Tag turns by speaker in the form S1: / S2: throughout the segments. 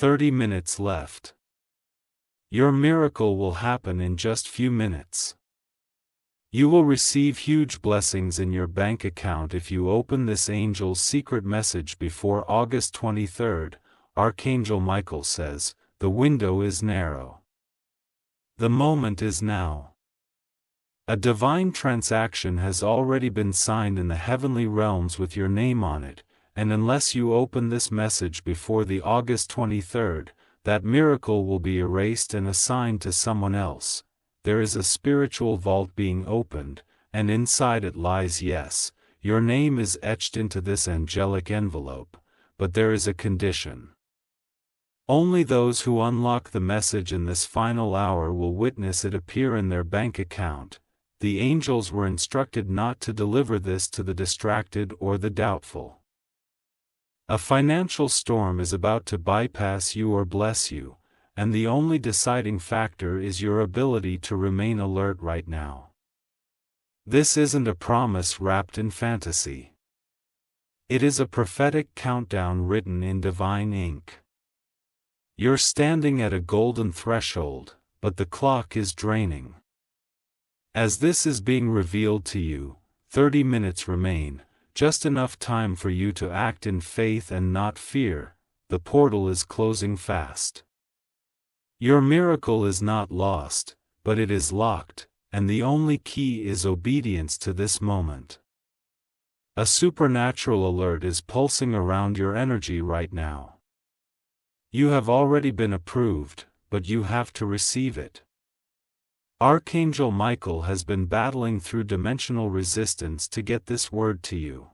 S1: 30 minutes left. Your miracle will happen in just few minutes. You will receive huge blessings in your bank account if you open this angel's secret message before August 23rd, Archangel Michael says. The window is narrow. The moment is now. A divine transaction has already been signed in the heavenly realms with your name on it, and unless you open this message before the August 23rd, that miracle will be erased and assigned to someone else. There is a spiritual vault being opened, and inside it lies yes, your name is etched into this angelic envelope, but there is a condition. Only those who unlock the message in this final hour will witness it appear in their bank account. The angels were instructed not to deliver this to the distracted or the doubtful. A financial storm is about to bypass you or bless you, and the only deciding factor is your ability to remain alert right now. This isn't a promise wrapped in fantasy. It is a prophetic countdown written in divine ink. You're standing at a golden threshold, but the clock is draining. As this is being revealed to you, 30 minutes remain, just enough time for you to act in faith and not fear. The portal is closing fast. Your miracle is not lost, but it is locked, and the only key is obedience to this moment. A supernatural alert is pulsing around your energy right now. You have already been approved, but you have to receive it. Archangel Michael has been battling through dimensional resistance to get this word to you.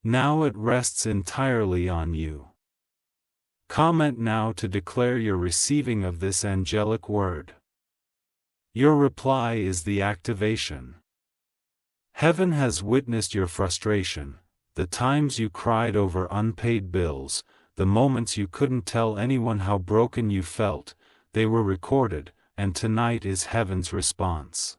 S1: Now it rests entirely on you. Comment now to declare your receiving of this angelic word. Your reply is the activation. Heaven has witnessed your frustration, the times you cried over unpaid bills, the moments you couldn't tell anyone how broken you felt. They were recorded, and tonight is heaven's response.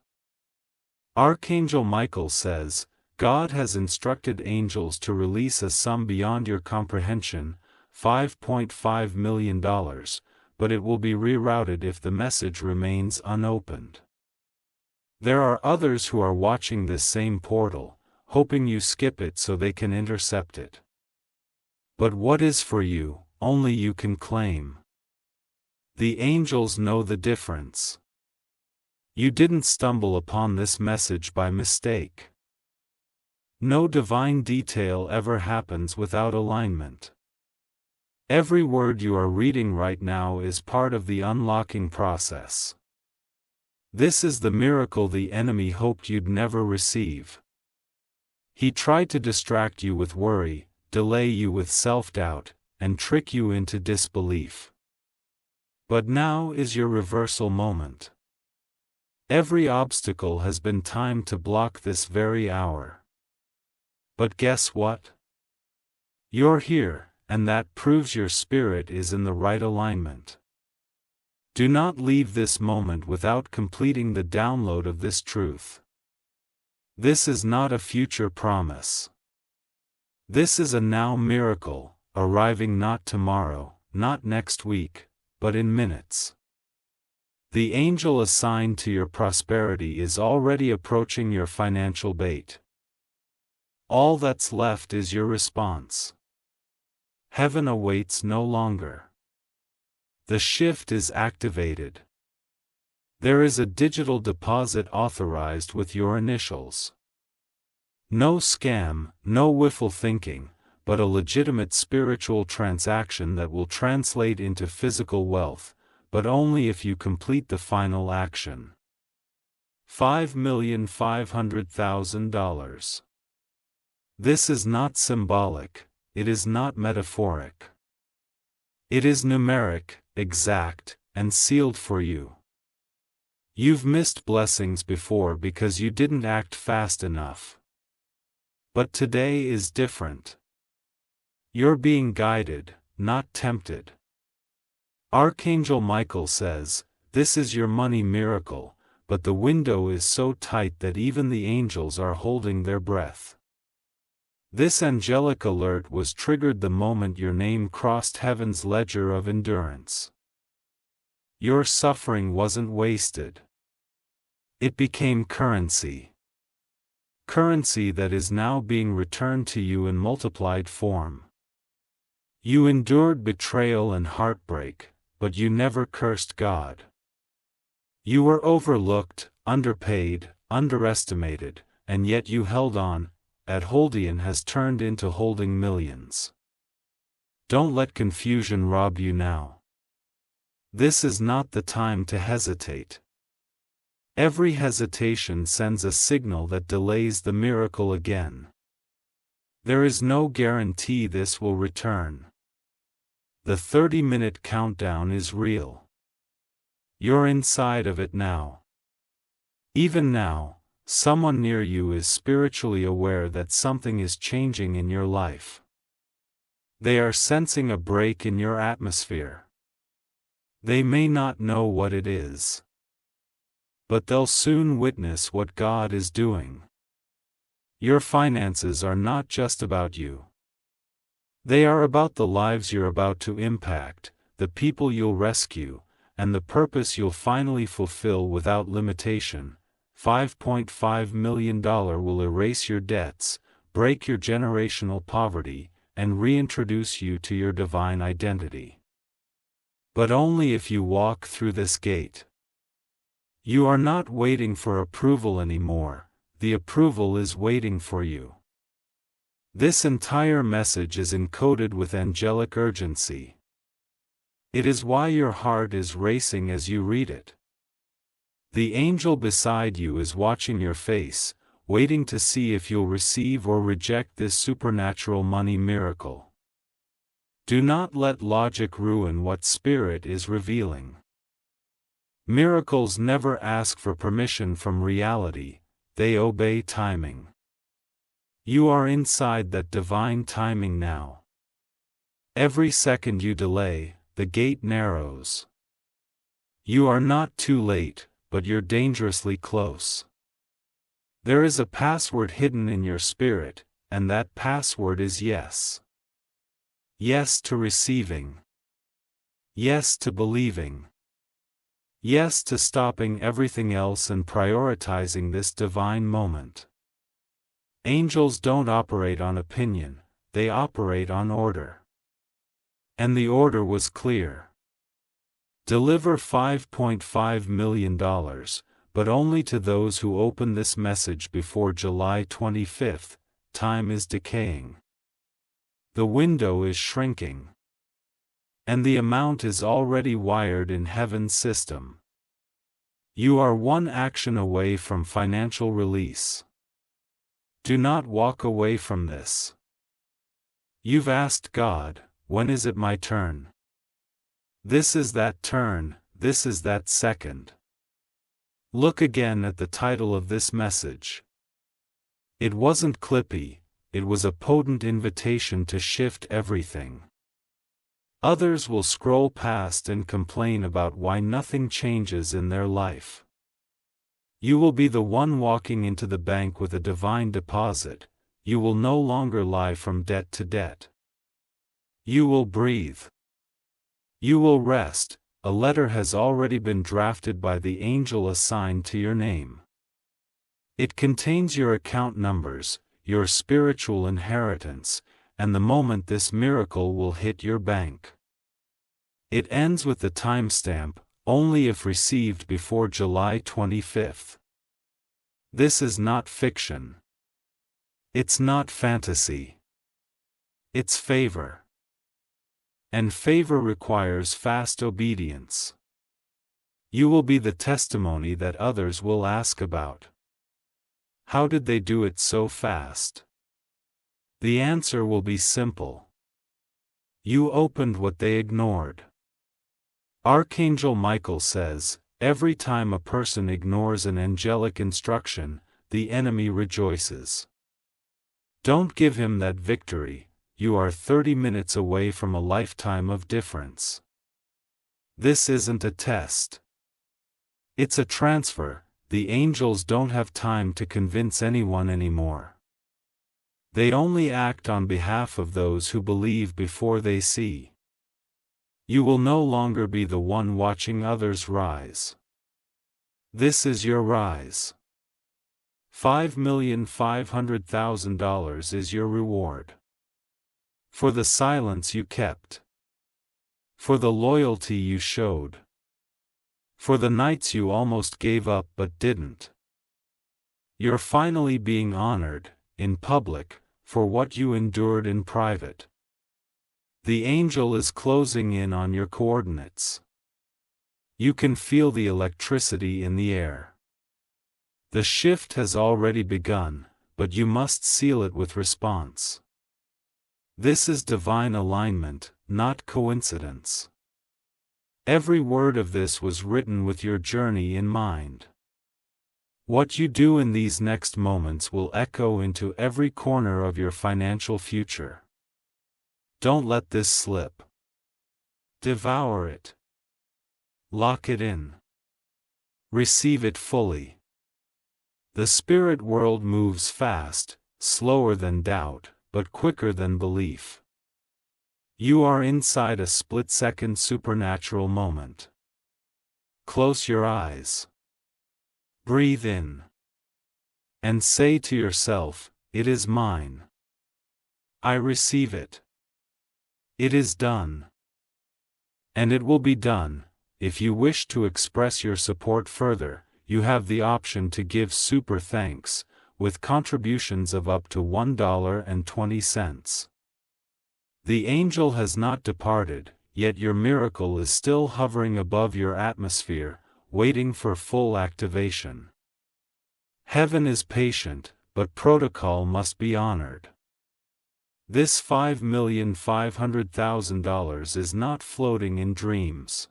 S1: Archangel Michael says, God has instructed angels to release a sum beyond your comprehension, $5.5 million, but it will be rerouted if the message remains unopened. There are others who are watching this same portal, hoping you skip it so they can intercept it. But what is for you, only you can claim. The angels know the difference. You didn't stumble upon this message by mistake. No divine detail ever happens without alignment. Every word you are reading right now is part of the unlocking process. This is the miracle the enemy hoped you'd never receive. He tried to distract you with worry, delay you with self-doubt, and trick you into disbelief. But now is your reversal moment. Every obstacle has been timed to block this very hour. But guess what? You're here, and that proves your spirit is in the right alignment. Do not leave this moment without completing the download of this truth. This is not a future promise. This is a now miracle, arriving not tomorrow, not next week, but in minutes. The angel assigned to your prosperity is already approaching your financial bait. All that's left is your response. Heaven awaits no longer. The shift is activated. There is a digital deposit authorized with your initials. No scam, no wishful thinking, but a legitimate spiritual transaction that will translate into physical wealth, but only if you complete the final action. $5,500,000. This is not symbolic, it is not metaphoric. It is numeric, exact, and sealed for you. You've missed blessings before because you didn't act fast enough. But today is different. You're being guided, not tempted. Archangel Michael says, this is your money miracle, but the window is so tight that even the angels are holding their breath. This angelic alert was triggered the moment your name crossed heaven's ledger of endurance. Your suffering wasn't wasted. It became currency. Currency that is now being returned to you in multiplied form. You endured betrayal and heartbreak, but you never cursed God. You were overlooked, underpaid, underestimated, and yet you held on. Holding has turned into holding millions. Don't let confusion rob you now. This is not the time to hesitate. Every hesitation sends a signal that delays the miracle again. There is no guarantee this will return. The 30-minute countdown is real. You're inside of it now. Even now, someone near you is spiritually aware that something is changing in your life. They are sensing a break in your atmosphere. They may not know what it is, but they'll soon witness what God is doing. Your finances are not just about you. They are about the lives you're about to impact, the people you'll rescue, and the purpose you'll finally fulfill without limitation. $5.5 million will erase your debts, break your generational poverty, and reintroduce you to your divine identity. But only if you walk through this gate. You are not waiting for approval anymore, the approval is waiting for you. This entire message is encoded with angelic urgency. It is why your heart is racing as you read it. The angel beside you is watching your face, waiting to see if you'll receive or reject this supernatural money miracle. Do not let logic ruin what Spirit is revealing. Miracles never ask for permission from reality, they obey timing. You are inside that divine timing now. Every second you delay, the gate narrows. You are not too late, but you're dangerously close. There is a password hidden in your spirit, and that password is yes. Yes to receiving. Yes to believing. Yes to stopping everything else and prioritizing this divine moment. Angels don't operate on opinion, they operate on order. And the order was clear. Deliver $5.5 million, but only to those who open this message before July 25. Time is decaying. The window is shrinking. And the amount is already wired in heaven's system. You are one action away from financial release. Do not walk away from this. You've asked God, when is it my turn? This is that turn, this is that second. Look again at the title of this message. It wasn't clippy, it was a potent invitation to shift everything. Others will scroll past and complain about why nothing changes in their life. You will be the one walking into the bank with a divine deposit. You will no longer lie from debt to debt. You will breathe. You will rest. A letter has already been drafted by the angel assigned to your name. It contains your account numbers, your spiritual inheritance, and the moment this miracle will hit your bank. It ends with the timestamp, only if received before July 25. This is not fiction. It's not fantasy. It's favor. And favor requires fast obedience. You will be the testimony that others will ask about. How did they do it so fast? The answer will be simple. You opened what they ignored. Archangel Michael says, every time a person ignores an angelic instruction, the enemy rejoices. Don't give him that victory. You are 30 minutes away from a lifetime of difference. This isn't a test. It's a transfer. The angels don't have time to convince anyone anymore. They only act on behalf of those who believe before they see. You will no longer be the one watching others rise. This is your rise. $5,500,000 is your reward. For the silence you kept. For the loyalty you showed. For the nights you almost gave up but didn't. You're finally being honored, in public, for what you endured in private. The angel is closing in on your coordinates. You can feel the electricity in the air. The shift has already begun, but you must seal it with response. This is divine alignment, not coincidence. Every word of this was written with your journey in mind. What you do in these next moments will echo into every corner of your financial future. Don't let this slip. Devour it. Lock it in. Receive it fully. The spirit world moves fast, slower than doubt, but quicker than belief. You are inside a split-second supernatural moment. Close your eyes. Breathe in. And say to yourself, "It is mine. I receive it. It is done." And it will be done. If you wish to express your support further, you have the option to give super thanks, with contributions of up to $1.20. The angel has not departed, yet your miracle is still hovering above your atmosphere, waiting for full activation. Heaven is patient, but protocol must be honored. This $5,500,000 is not floating in dreams.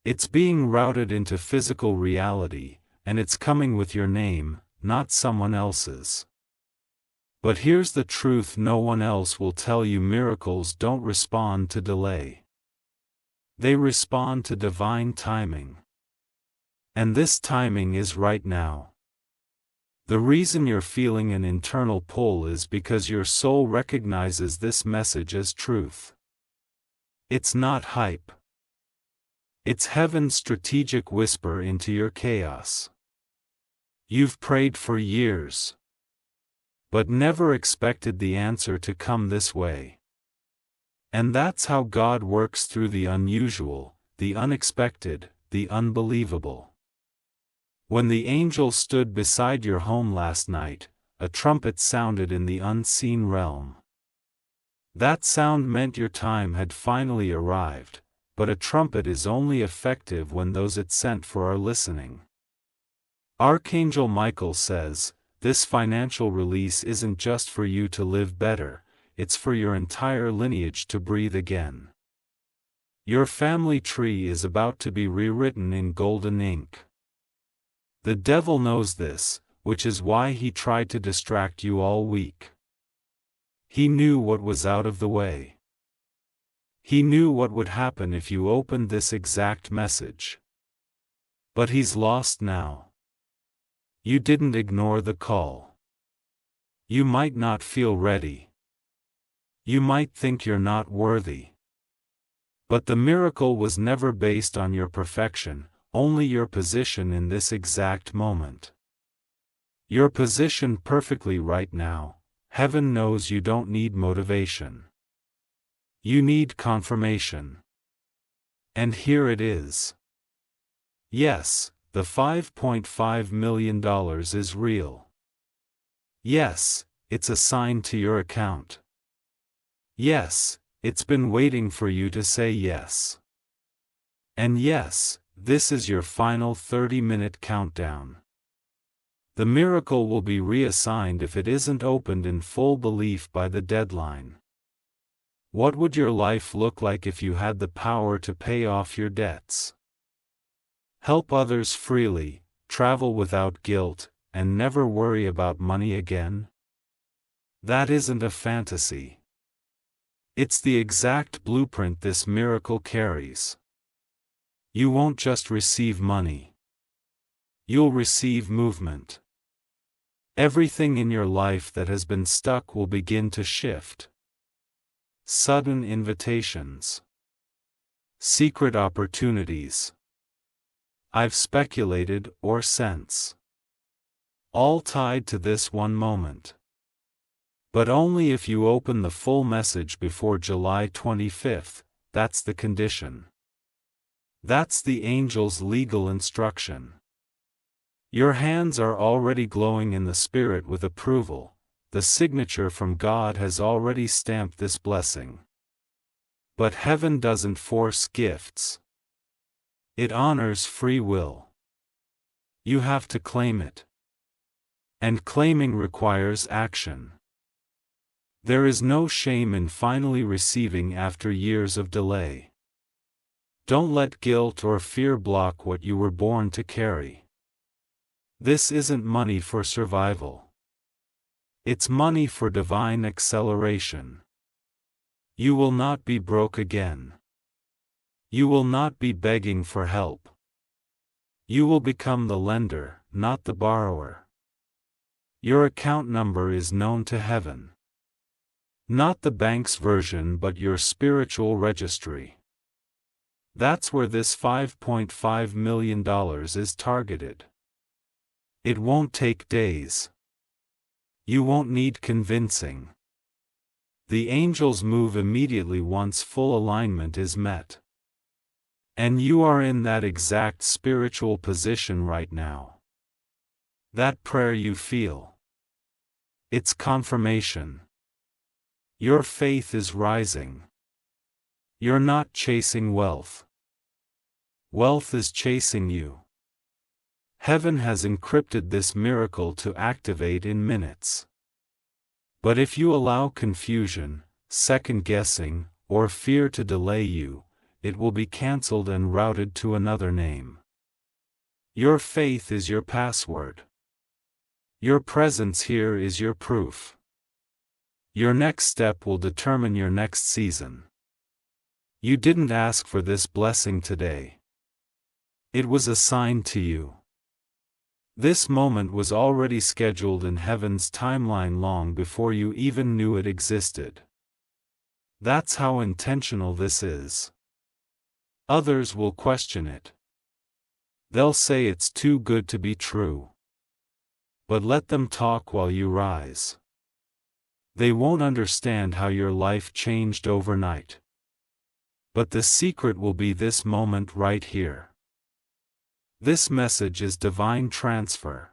S1: It's being routed into physical reality, and it's coming with your name, not someone else's. But here's the truth: no one else will tell you. Miracles don't respond to delay. They respond to divine timing. And this timing is right now. The reason you're feeling an internal pull is because your soul recognizes this message as truth. It's not hype. It's heaven's strategic whisper into your chaos. You've prayed for years, but never expected the answer to come this way. And that's how God works: through the unusual, the unexpected, the unbelievable. When the angel stood beside your home last night, a trumpet sounded in the unseen realm. That sound meant your time had finally arrived, but a trumpet is only effective when those it sent for are listening. Archangel Michael says, "This financial release isn't just for you to live better, it's for your entire lineage to breathe again." Your family tree is about to be rewritten in golden ink. The devil knows this, which is why he tried to distract you all week. He knew what was out of the way. He knew what would happen if you opened this exact message. But he's lost now. You didn't ignore the call. You might not feel ready. You might think you're not worthy. But the miracle was never based on your perfection, only your position in this exact moment. Your position perfectly right now. Heaven knows you don't need motivation. You need confirmation. And here it is. Yes, the $5.5 million is real. Yes, it's assigned to your account. Yes, it's been waiting for you to say yes. And yes, this is your final 30-minute countdown. The miracle will be reassigned if it isn't opened in full belief by the deadline. What would your life look like if you had the power to pay off your debts? Help others freely, travel without guilt, and never worry about money again? That isn't a fantasy. It's the exact blueprint this miracle carries. You won't just receive money. You'll receive movement. Everything in your life that has been stuck will begin to shift. Sudden invitations. Secret opportunities. I've speculated or sense. All tied to this one moment. But only if you open the full message before July 25th, that's the condition. That's the angel's legal instruction. Your hands are already glowing in the spirit with approval. The signature from God has already stamped this blessing. But heaven doesn't force gifts. It honors free will. You have to claim it. And claiming requires action. There is no shame in finally receiving after years of delay. Don't let guilt or fear block what you were born to carry. This isn't money for survival. It's money for divine acceleration. You will not be broke again. You will not be begging for help. You will become the lender, not the borrower. Your account number is known to heaven. Not the bank's version but your spiritual registry. That's where this $5.5 million is targeted. It won't take days. You won't need convincing. The angels move immediately once full alignment is met. And you are in that exact spiritual position right now. That prayer you feel. It's confirmation. Your faith is rising. You're not chasing wealth. Wealth is chasing you. Heaven has encrypted this miracle to activate in minutes. But if you allow confusion, second-guessing, or fear to delay you, it will be cancelled and routed to another name. Your faith is your password. Your presence here is your proof. Your next step will determine your next season. You didn't ask for this blessing today. It was assigned to you. This moment was already scheduled in heaven's timeline long before you even knew it existed. That's how intentional this is. Others will question it. They'll say it's too good to be true. But let them talk while you rise. They won't understand how your life changed overnight. But the secret will be this moment right here. This message is divine transfer.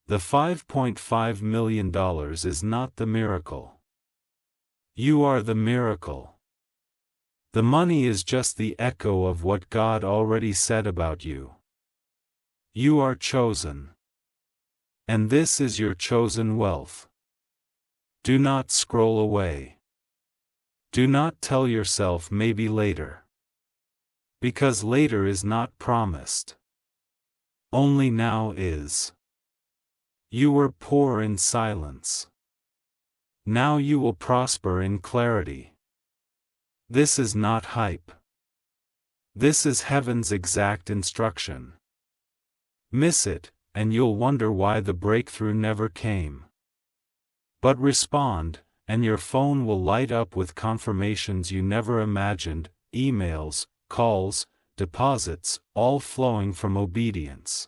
S1: The $5.5 million is not the miracle. You are the miracle. The money is just the echo of what God already said about you. You are chosen. And this is your chosen wealth. Do not scroll away. Do not tell yourself maybe later. Because later is not promised. Only now is. You were poor in silence. Now you will prosper in clarity. This is not hype. This is heaven's exact instruction. Miss it, and you'll wonder why the breakthrough never came. But respond, and your phone will light up with confirmations you never imagined, emails, calls, deposits, all flowing from obedience.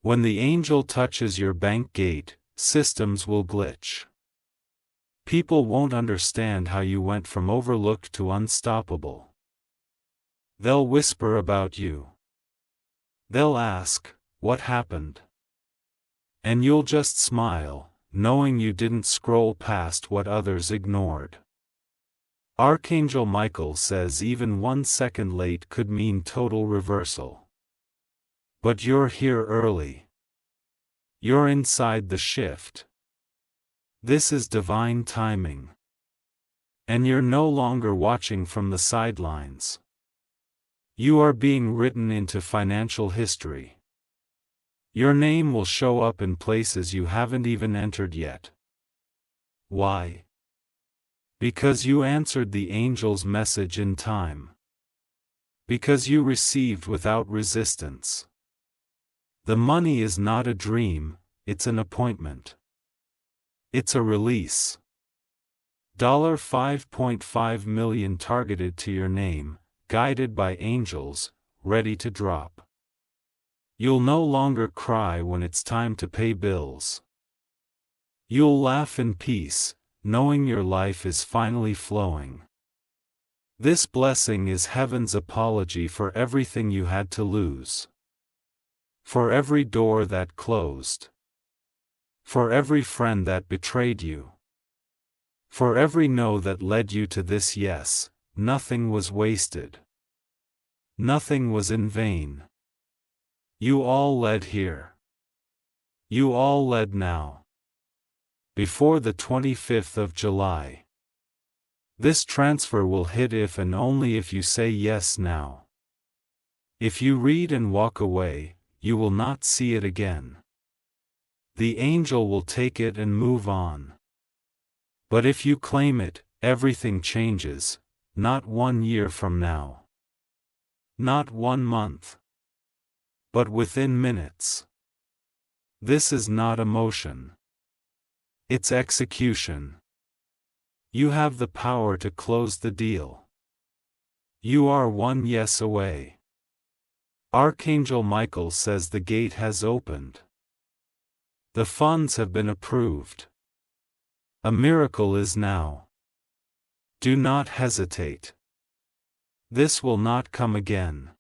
S1: When the angel touches your bank gate, systems will glitch. People won't understand how you went from overlooked to unstoppable. They'll whisper about you. They'll ask, "What happened?" And you'll just smile, knowing you didn't scroll past what others ignored. Archangel Michael says even 1 second late could mean total reversal. But you're here early. You're inside the shift. This is divine timing. And you're no longer watching from the sidelines. You are being written into financial history. Your name will show up in places you haven't even entered yet. Why? Because you answered the angel's message in time. Because you received without resistance. The money is not a dream, it's an appointment. It's a release. $5.5 million targeted to your name, guided by angels, ready to drop. You'll no longer cry when it's time to pay bills. You'll laugh in peace, knowing your life is finally flowing. This blessing is heaven's apology for everything you had to lose. For every door that closed. For every friend that betrayed you. For every no that led you to this yes, nothing was wasted. Nothing was in vain. You all led here. You all led now. Before the 25th of July. This transfer will hit if and only if you say yes now. If you read and walk away, you will not see it again. The angel will take it and move on. But if you claim it, everything changes, not 1 year from now. Not 1 month. But within minutes. This is not emotion. It's execution. You have the power to close the deal. You are 1 yes away. Archangel Michael says the gate has opened. The funds have been approved. A miracle is now. Do not hesitate. This will not come again.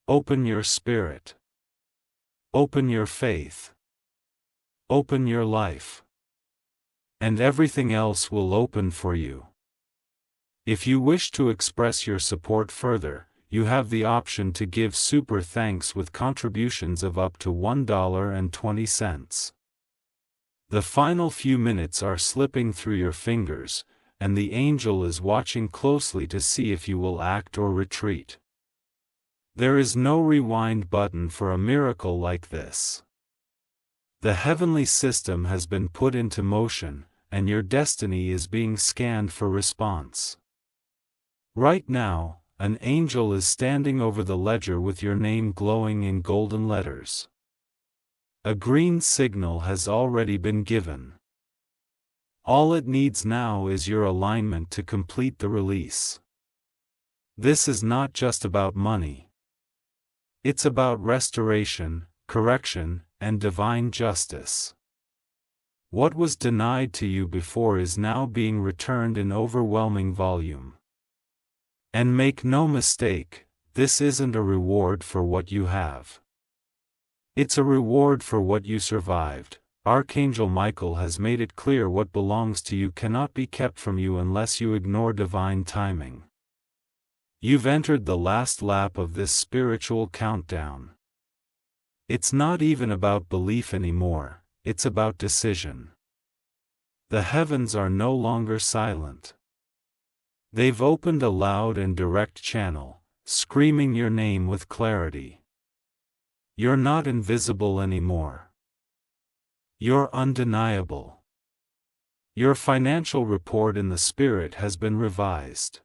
S1: Open your spirit. Open your faith. Open your life. And everything else will open for you. If you wish to express your support further, you have the option to give super thanks with contributions of up to $1.20. The final few minutes are slipping through your fingers, and the angel is watching closely to see if you will act or retreat. There is no rewind button for a miracle like this. The heavenly system has been put into motion, and your destiny is being scanned for response. Right now, an angel is standing over the ledger with your name glowing in golden letters. A green signal has already been given. All it needs now is your alignment to complete the release. This is not just about money. It's about restoration, correction, and divine justice. What was denied to you before is now being returned in overwhelming volume. And make no mistake, this isn't a reward for what you have. It's a reward for what you survived. Archangel Michael has made it clear what belongs to you cannot be kept from you unless you ignore divine timing. You've entered the last lap of this spiritual countdown. It's not even about belief anymore, it's about decision. The heavens are no longer silent. They've opened a loud and direct channel, screaming your name with clarity. You're not invisible anymore. You're undeniable. Your financial report in the spirit has been revised.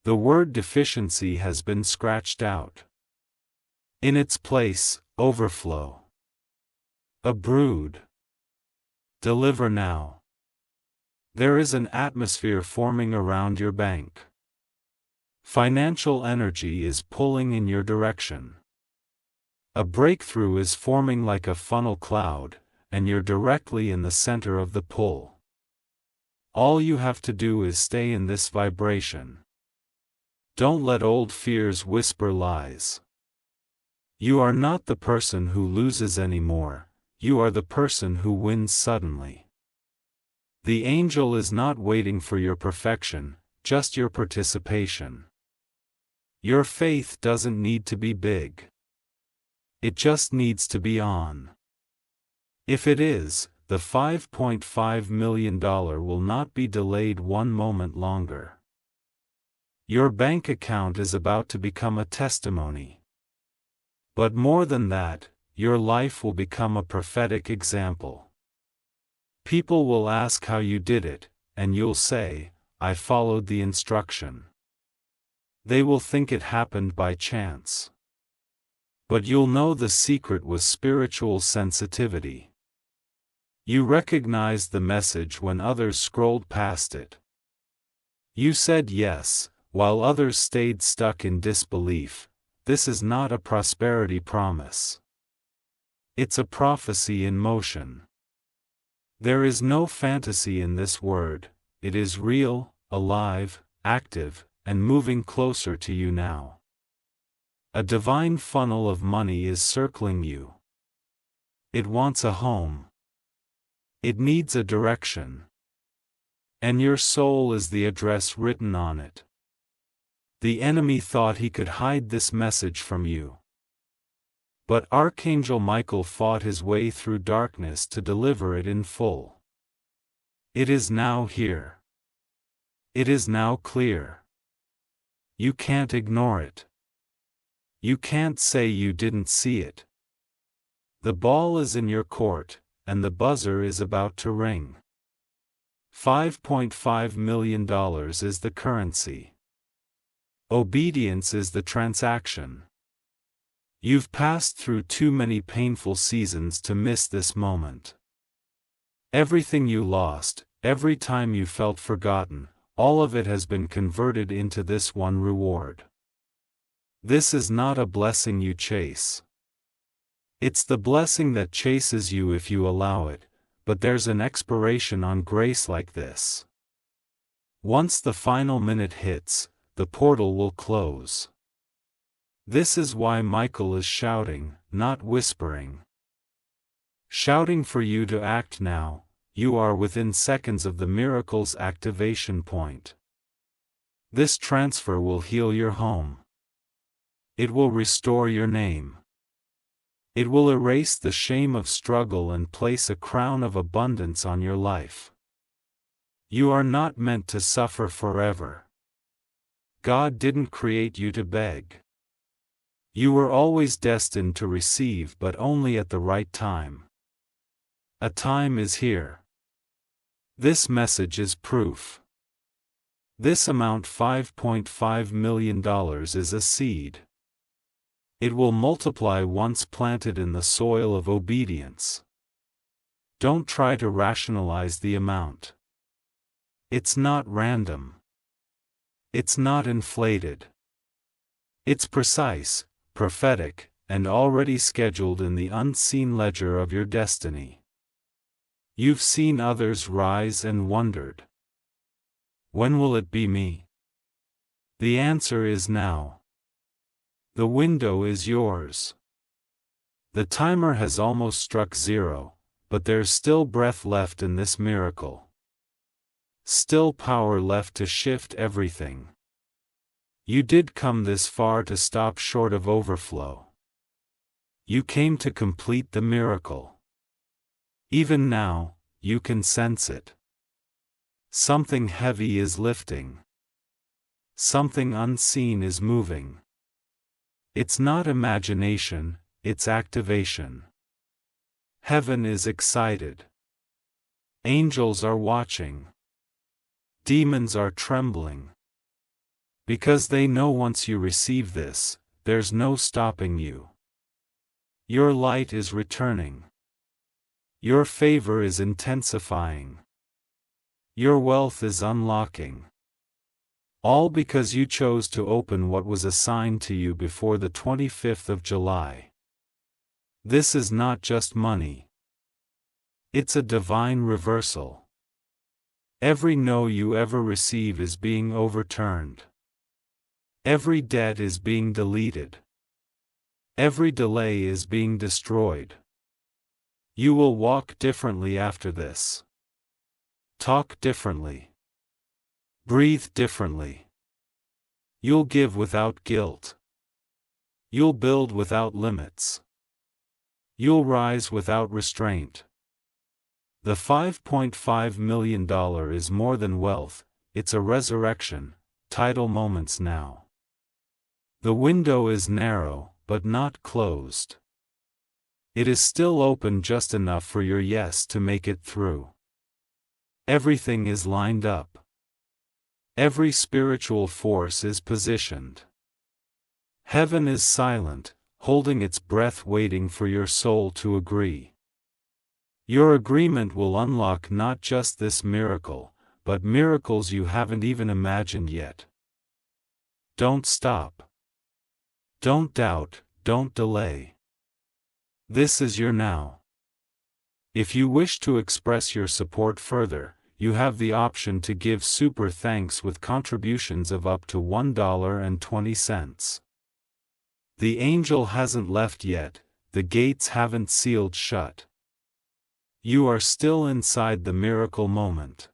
S1: The word deficiency has been scratched out. In its place, overflow. A brood. Deliver now. There is an atmosphere forming around your bank. Financial energy is pulling in your direction. A breakthrough is forming like a funnel cloud, and you're directly in the center of the pull. All you have to do is stay in this vibration. Don't let old fears whisper lies. You are not the person who loses anymore, you are the person who wins suddenly. The angel is not waiting for your perfection, just your participation. Your faith doesn't need to be big. It just needs to be on. If it is, the $5.5 million will not be delayed 1 moment longer. Your bank account is about to become a testimony. But more than that, your life will become a prophetic example. People will ask how you did it, and you'll say, I followed the instruction. They will think it happened by chance. But you'll know the secret was spiritual sensitivity. You recognized the message when others scrolled past it. You said yes, while others stayed stuck in disbelief. This is not a prosperity promise. It's a prophecy in motion. There is no fantasy in this word, it is real, alive, active, and moving closer to you now. A divine funnel of money is circling you. It wants a home. It needs a direction. And your soul is the address written on it. The enemy thought he could hide this message from you. But Archangel Michael fought his way through darkness to deliver it in full. It is now here. It is now clear. You can't ignore it. You can't say you didn't see it. The ball is in your court, and the buzzer is about to ring. $5.5 million is the currency. Obedience is the transaction. You've passed through too many painful seasons to miss this moment. Everything you lost, every time you felt forgotten, all of it has been converted into this one reward. This is not a blessing you chase. It's the blessing that chases you if you allow it, but there's an expiration on grace like this. Once the final minute hits, the portal will close. This is why Michael is shouting, not whispering. Shouting for you to act now. You are within seconds of the miracle's activation point. This transfer will heal your home. It will restore your name. It will erase the shame of struggle and place a crown of abundance on your life. You are not meant to suffer forever. God didn't create you to beg. You were always destined to receive, but only at the right time. A time is here. This message is proof. This amount, $5.5 million, is a seed. It will multiply once planted in the soil of obedience. Don't try to rationalize the amount. It's not random. It's not inflated. It's precise, prophetic, and already scheduled in the unseen ledger of your destiny. You've seen others rise and wondered, when will it be me? The answer is now. The window is yours. The timer has almost struck zero, but there's still breath left in this miracle. Still power left to shift everything. You did come this far to stop short of overflow. You came to complete the miracle. Even now, you can sense it. Something heavy is lifting. Something unseen is moving. It's not imagination, it's activation. Heaven is excited. Angels are watching. Demons are trembling. Because they know once you receive this, there's no stopping you. Your light is returning. Your favor is intensifying. Your wealth is unlocking. All because you chose to open what was assigned to you before the 25th of July. This is not just money. It's a divine reversal. Every no you ever receive is being overturned. Every debt is being deleted. Every delay is being destroyed. You will walk differently after this. Talk differently. Breathe differently. You'll give without guilt. You'll build without limits. You'll rise without restraint. The $5.5 million is more than wealth, it's a resurrection. Tidal moments now. The window is narrow, but not closed. It is still open just enough for your yes to make it through. Everything is lined up. Every spiritual force is positioned. Heaven is silent, holding its breath waiting for your soul to agree. Your agreement will unlock not just this miracle, but miracles you haven't even imagined yet. Don't stop. Don't doubt, don't delay. This is your now. If you wish to express your support further, you have the option to give super thanks with contributions of up to $1.20. The angel hasn't left yet, the gates haven't sealed shut. You are still inside the miracle moment.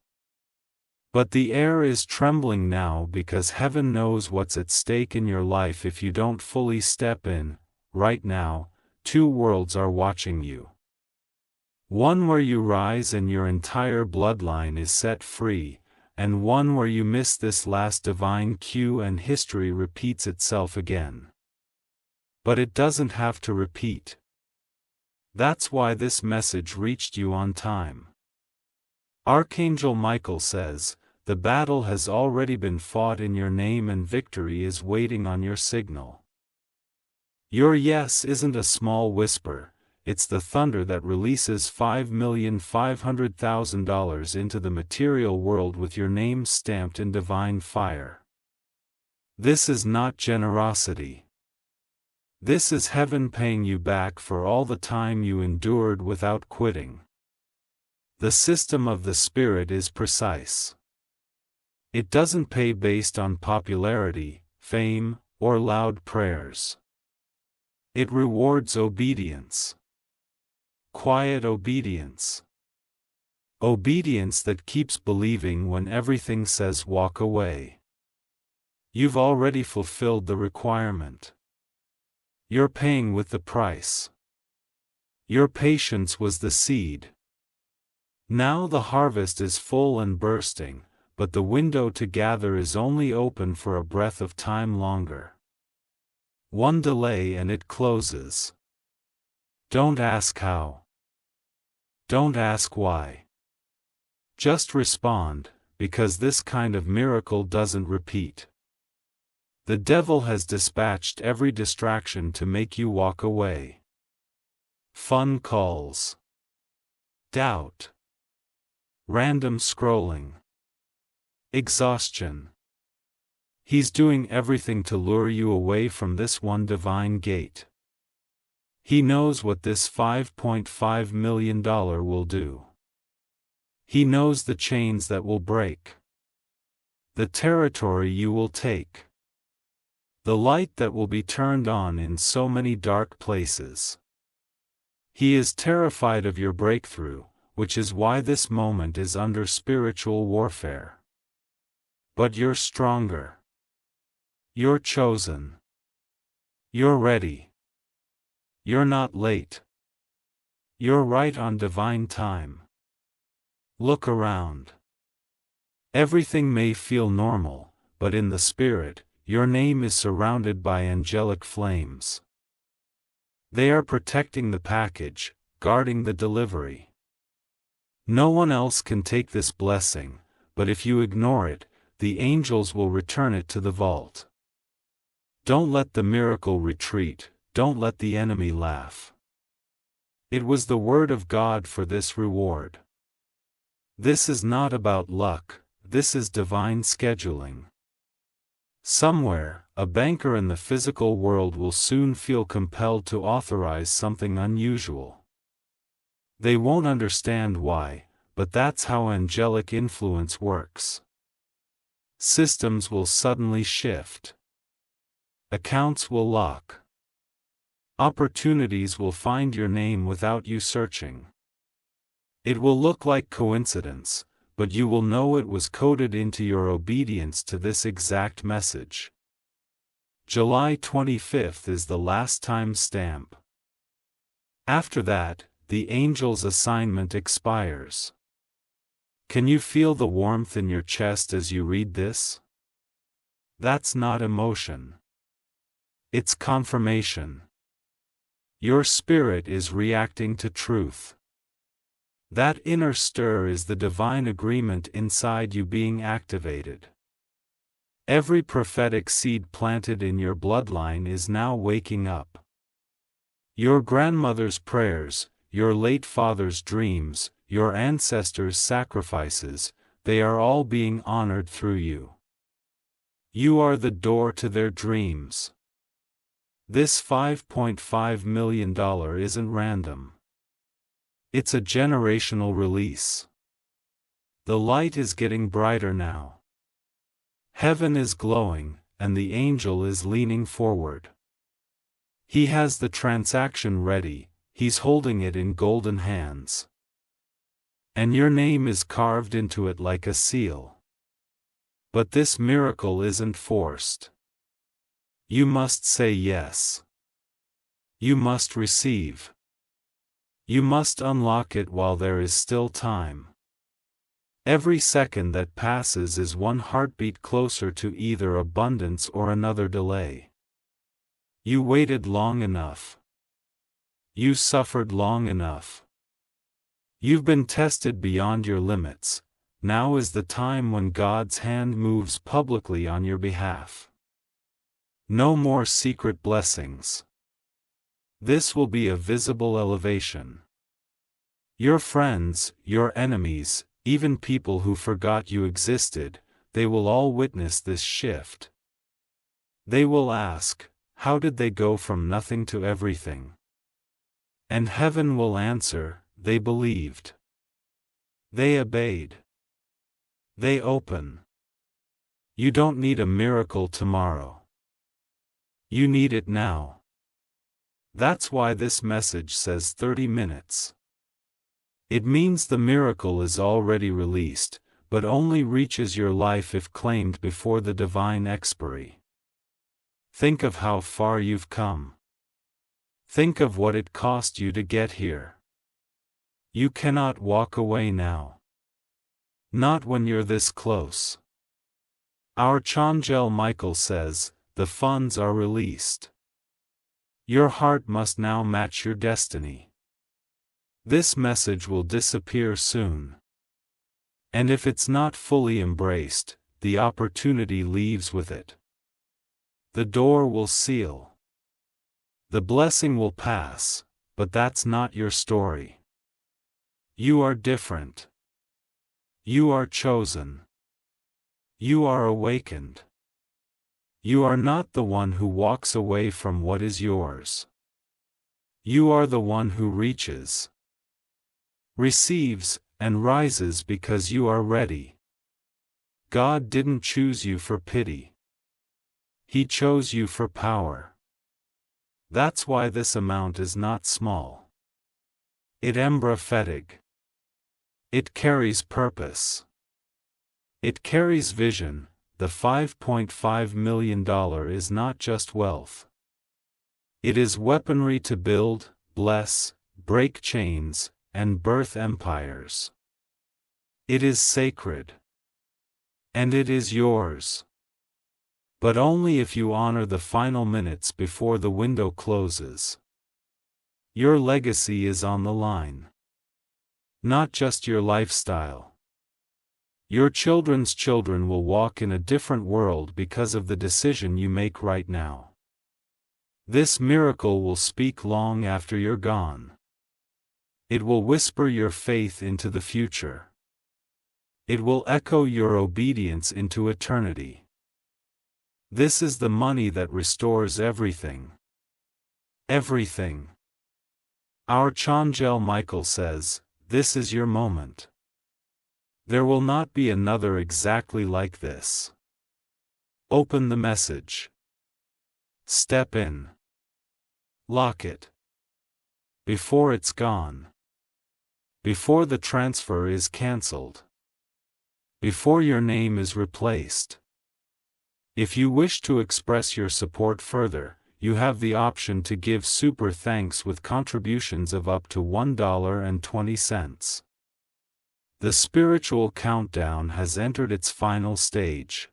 S1: But the air is trembling now because heaven knows what's at stake in your life if you don't fully step in. Right now, two worlds are watching you. One where you rise and your entire bloodline is set free, and one where you miss this last divine cue and history repeats itself again. But it doesn't have to repeat. That's why this message reached you on time. Archangel Michael says, the battle has already been fought in your name and victory is waiting on your signal. Your yes isn't a small whisper, it's the thunder that releases $5,500,000 into the material world with your name stamped in divine fire. This is not generosity. This is heaven paying you back for all the time you endured without quitting. The system of the Spirit is precise. It doesn't pay based on popularity, fame, or loud prayers. It rewards obedience. Quiet obedience. Obedience that keeps believing when everything says walk away. You've already fulfilled the requirement. You're paying with the price. Your patience was the seed. Now the harvest is full and bursting, but the window to gather is only open for a breath of time longer. One delay and it closes. Don't ask how. Don't ask why. Just respond, because this kind of miracle doesn't repeat. The devil has dispatched every distraction to make you walk away. Fun calls. Doubt. Random scrolling. Exhaustion. He's doing everything to lure you away from this one divine gate. He knows what this $5.5 million will do. He knows the chains that will break. The territory you will take. The light that will be turned on in so many dark places. He is terrified of your breakthrough, which is why this moment is under spiritual warfare. But you're stronger. You're chosen. You're ready. You're not late. You're right on divine time. Look around. Everything may feel normal, but in the spirit, your name is surrounded by angelic flames. They are protecting the package, guarding the delivery. No one else can take this blessing, but if you ignore it, the angels will return it to the vault. Don't let the miracle retreat, don't let the enemy laugh. It was the word of God for this reward. This is not about luck, this is divine scheduling. Somewhere, a banker in the physical world will soon feel compelled to authorize something unusual. They won't understand why, but that's how angelic influence works. Systems will suddenly shift. Accounts will lock. Opportunities will find your name without you searching. It will look like coincidence, but you will know it was coded into your obedience to this exact message. July 25th is the last time stamp. After that, the angel's assignment expires. Can you feel the warmth in your chest as you read this? That's not emotion. It's confirmation. Your spirit is reacting to truth. That inner stir is the divine agreement inside you being activated. Every prophetic seed planted in your bloodline is now waking up. Your grandmother's prayers, your late father's dreams, your ancestors' sacrifices, they are all being honored through you. You are the door to their dreams. This $5.5 million isn't random. It's a generational release. The light is getting brighter now. Heaven is glowing, and the angel is leaning forward. He has the transaction ready, he's holding it in golden hands. And your name is carved into it like a seal. But this miracle isn't forced. You must say yes. You must receive. You must unlock it while there is still time. Every second that passes is one heartbeat closer to either abundance or another delay. You waited long enough. You suffered long enough. You've been tested beyond your limits. Now is the time when God's hand moves publicly on your behalf. No more secret blessings. This will be a visible elevation. Your friends, your enemies, even people who forgot you existed, they will all witness this shift. They will ask, how did they go from nothing to everything? And heaven will answer, they believed. They obeyed. They open. You don't need a miracle tomorrow. You need it now. That's why this message says 30 minutes. It means the miracle is already released, but only reaches your life if claimed before the divine expiry. Think of how far you've come. Think of what it cost you to get here. You cannot walk away now. Not when you're this close. Our Archangel Michael says, the funds are released. Your heart must now match your destiny. This message will disappear soon. And if it's not fully embraced, the opportunity leaves with it. The door will seal. The blessing will pass, but that's not your story. You are different. You are chosen. You are awakened. You are not the one who walks away from what is yours. You are the one who reaches, receives, and rises because you are ready. God didn't choose you for pity. He chose you for power. That's why this amount is not small. It prophetic. It carries purpose. It carries vision. The $5.5 million is not just wealth. It is weaponry to build, bless, break chains, and birth empires. It is sacred. And it is yours. But only if you honor the final minutes before the window closes. Your legacy is on the line. Not just your lifestyle. Your children's children will walk in a different world because of the decision you make right now. This miracle will speak long after you're gone. It will whisper your faith into the future. It will echo your obedience into eternity. This is the money that restores everything. Everything. Our Archangel Michael says, this is your moment. There will not be another exactly like this. Open the message. Step in. Lock it. Before it's gone. Before the transfer is cancelled. Before your name is replaced. If you wish to express your support further, you have the option to give super thanks with contributions of up to $1.20. The spiritual countdown has entered its final stage.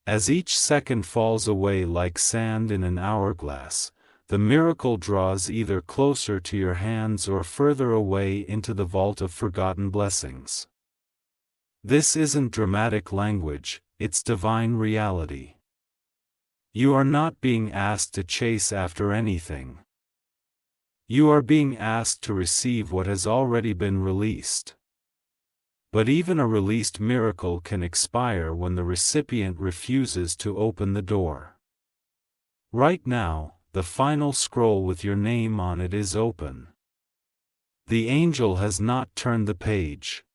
S1: As each second falls away like sand in an hourglass, the miracle draws either closer to your hands or further away into the vault of forgotten blessings. This isn't dramatic language, it's divine reality. You are not being asked to chase after anything. You are being asked to receive what has already been released. But even a released miracle can expire when the recipient refuses to open the door. Right now, the final scroll with your name on it is open. The angel has not turned the page.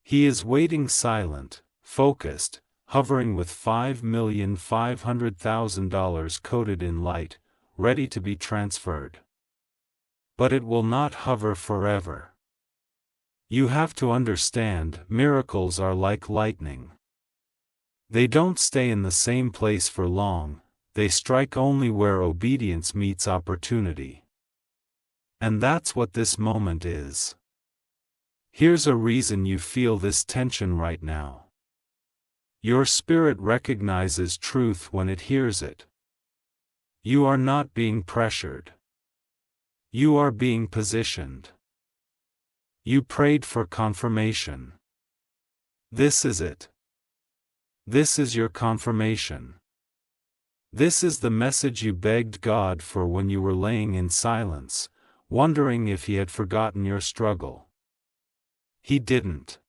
S1: He is waiting silent, focused, hovering with $5,500,000 coated in light, ready to be transferred. But it will not hover forever. You have to understand, miracles are like lightning. They don't stay in the same place for long, they strike only where obedience meets opportunity. And that's what this moment is. Here's a reason you feel this tension right now. Your spirit recognizes truth when it hears it. You are not being pressured. You are being positioned. You prayed for confirmation. This is it. This is your confirmation. This is the message you begged God for when you were laying in silence, wondering if He had forgotten your struggle. He didn't.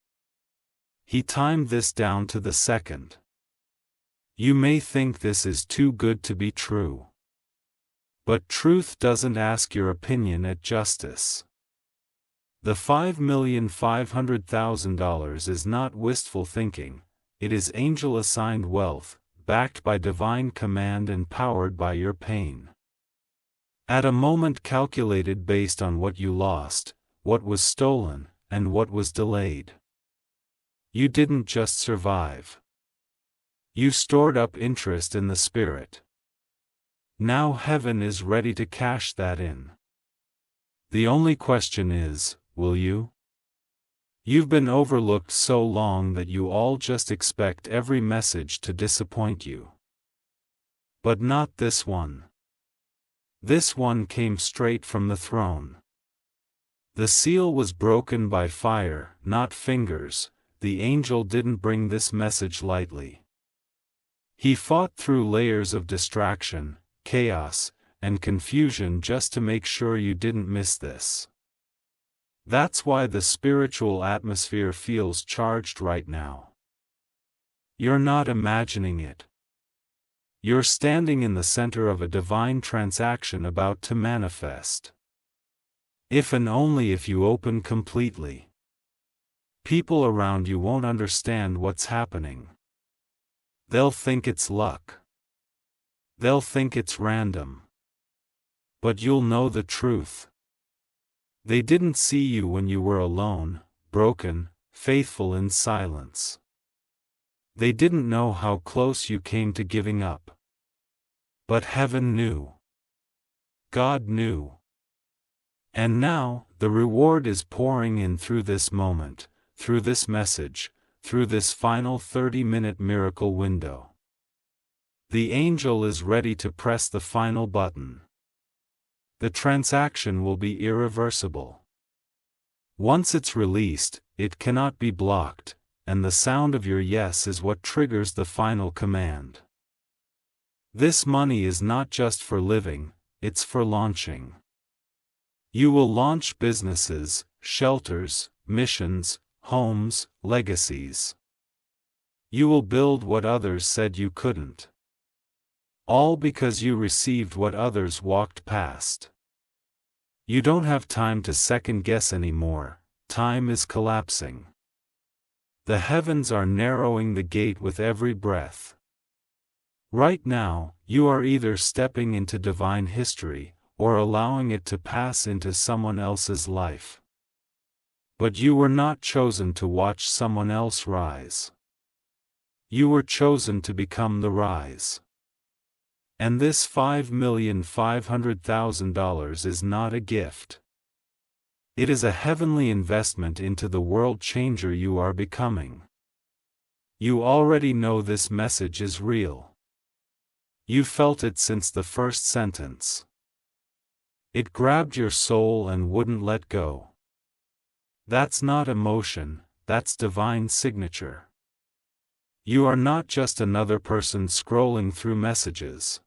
S1: He timed this down to the second. You may think this is too good to be true. But truth doesn't ask your opinion at justice. The $5,500,000 is not wistful thinking, it is angel-assigned wealth, backed by divine command and powered by your pain. At a moment calculated based on what you lost, what was stolen, and what was delayed. You didn't just survive. You stored up interest in the Spirit. Now heaven is ready to cash that in. The only question is, will you? You've been overlooked so long that you all just expect every message to disappoint you. But not this one. This one came straight from the throne. The seal was broken by fire, not fingers. The angel didn't bring this message lightly. He fought through layers of distraction, chaos, and confusion just to make sure you didn't miss this. That's why the spiritual atmosphere feels charged right now. You're not imagining it. You're standing in the center of a divine transaction about to manifest. If and only if you open completely. People around you won't understand what's happening. They'll think it's luck. They'll think it's random. But you'll know the truth. They didn't see you when you were alone, broken, faithful in silence. They didn't know how close you came to giving up. But heaven knew. God knew. And now, the reward is pouring in through this moment, through this message, through this final 30-minute miracle window. The angel is ready to press the final button. The transaction will be irreversible. Once it's released, it cannot be blocked, and the sound of your yes is what triggers the final command. This money is not just for living, it's for launching. You will launch businesses, shelters, missions, homes, legacies. You will build what others said you couldn't. All because you received what others walked past. You don't have time to second guess anymore, time is collapsing. The heavens are narrowing the gate with every breath. Right now, you are either stepping into divine history, or allowing it to pass into someone else's life. But you were not chosen to watch someone else rise. You were chosen to become the rise. And this $5,500,000 is not a gift. It is a heavenly investment into the world changer you are becoming. You already know this message is real. You felt it since the first sentence. It grabbed your soul and wouldn't let go. That's not emotion, that's divine signature. You are not just another person scrolling through messages.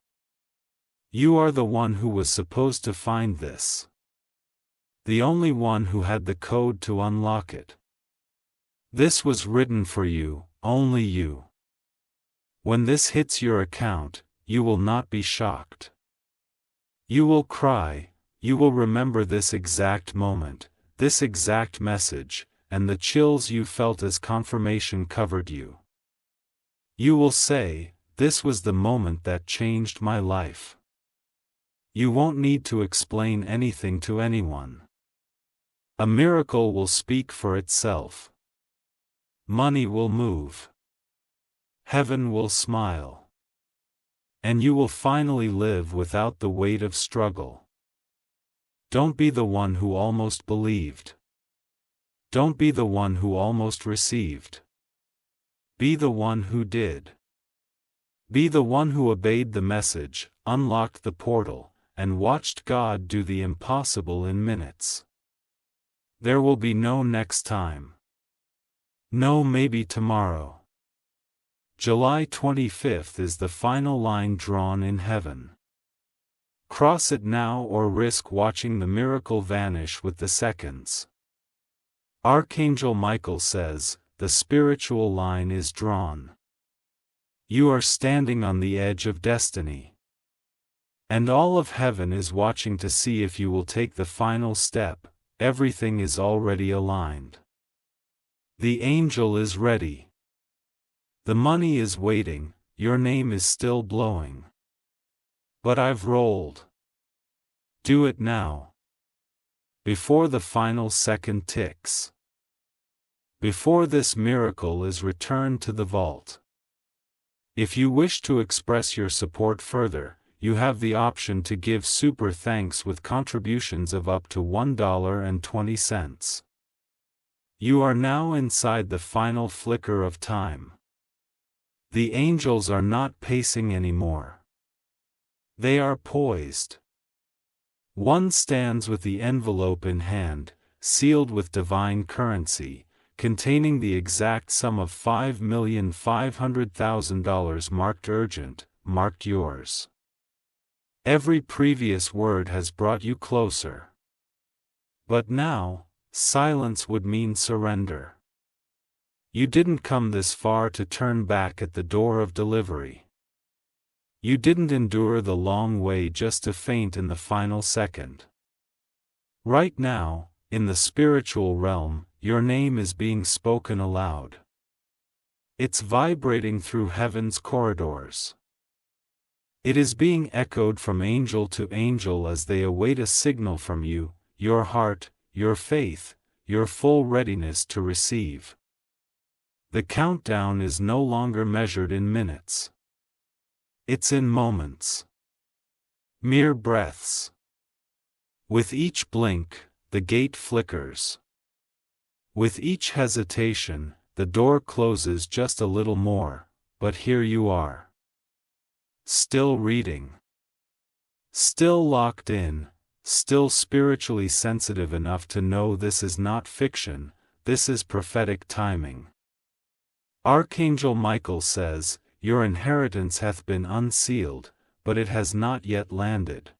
S1: You are the one who was supposed to find this. The only one who had the code to unlock it. This was written for you, only you. When this hits your account, you will not be shocked. You will cry, you will remember this exact moment, this exact message, and the chills you felt as confirmation covered you. You will say, "This was the moment that changed my life." You won't need to explain anything to anyone. A miracle will speak for itself. Money will move. Heaven will smile. And you will finally live without the weight of struggle. Don't be the one who almost believed. Don't be the one who almost received. Be the one who did. Be the one who obeyed the message, unlocked the portal, and watched God do the impossible in minutes. There will be no next time. No maybe tomorrow. July 25th is the final line drawn in heaven. Cross it now or risk watching the miracle vanish with the seconds. Archangel Michael says, the spiritual line is drawn. You are standing on the edge of destiny. And all of heaven is watching to see if you will take the final step. Everything is already aligned. The angel is ready. The money is waiting, your name is still blowing. But I've rolled. Do it now. Before the final second ticks. Before this miracle is returned to the vault. If you wish to express your support further, you have the option to give super thanks with contributions of up to $1.20. You are now inside the final flicker of time. The angels are not pacing anymore. They are poised. One stands with the envelope in hand, sealed with divine currency, containing the exact sum of $5,500,000 marked urgent, marked yours. Every previous word has brought you closer. But now, silence would mean surrender. You didn't come this far to turn back at the door of delivery. You didn't endure the long way just to faint in the final second. Right now, in the spiritual realm, your name is being spoken aloud. It's vibrating through heaven's corridors. It is being echoed from angel to angel as they await a signal from you, your heart, your faith, your full readiness to receive. The countdown is no longer measured in minutes. It's in moments. Mere breaths. With each blink, the gate flickers. With each hesitation, the door closes just a little more, but here you are. Still reading. Still locked in, still spiritually sensitive enough to know this is not fiction, this is prophetic timing. Archangel Michael says, your inheritance hath been unsealed, but it has not yet landed.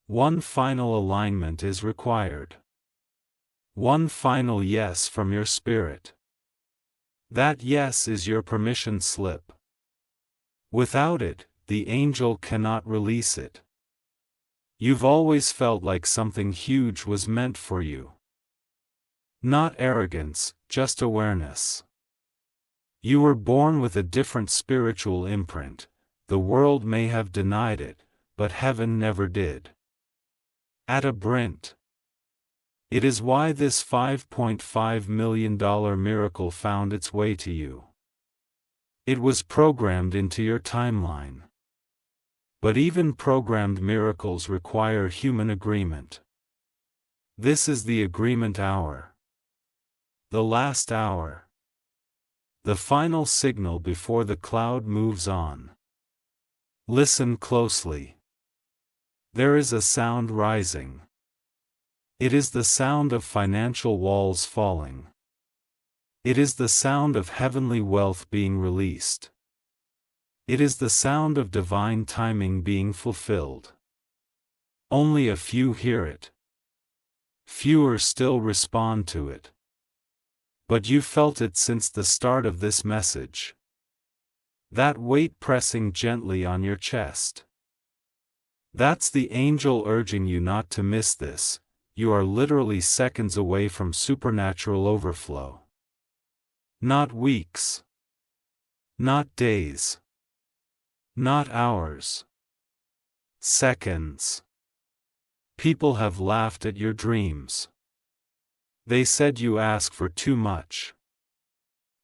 S1: One final alignment is required. One final yes from your spirit. That yes is your permission slip. Without it, the angel cannot release it. You've always felt like something huge was meant for you. Not arrogance, just awareness. You were born with a different spiritual imprint. The world may have denied it, but heaven never did. At a Brent. It is why this $5.5 million miracle found its way to you. It was programmed into your timeline. But even programmed miracles require human agreement. This is the agreement hour. The last hour. The final signal before the cloud moves on. Listen closely. There is a sound rising. It is the sound of financial walls falling. It is the sound of heavenly wealth being released. It is the sound of divine timing being fulfilled. Only a few hear it. Fewer still respond to it. But you felt it since the start of this message. That weight pressing gently on your chest. That's the angel urging you not to miss this. You are literally seconds away from supernatural overflow. Not weeks. Not days. Not hours. Seconds. People have laughed at your dreams. They said you ask for too much.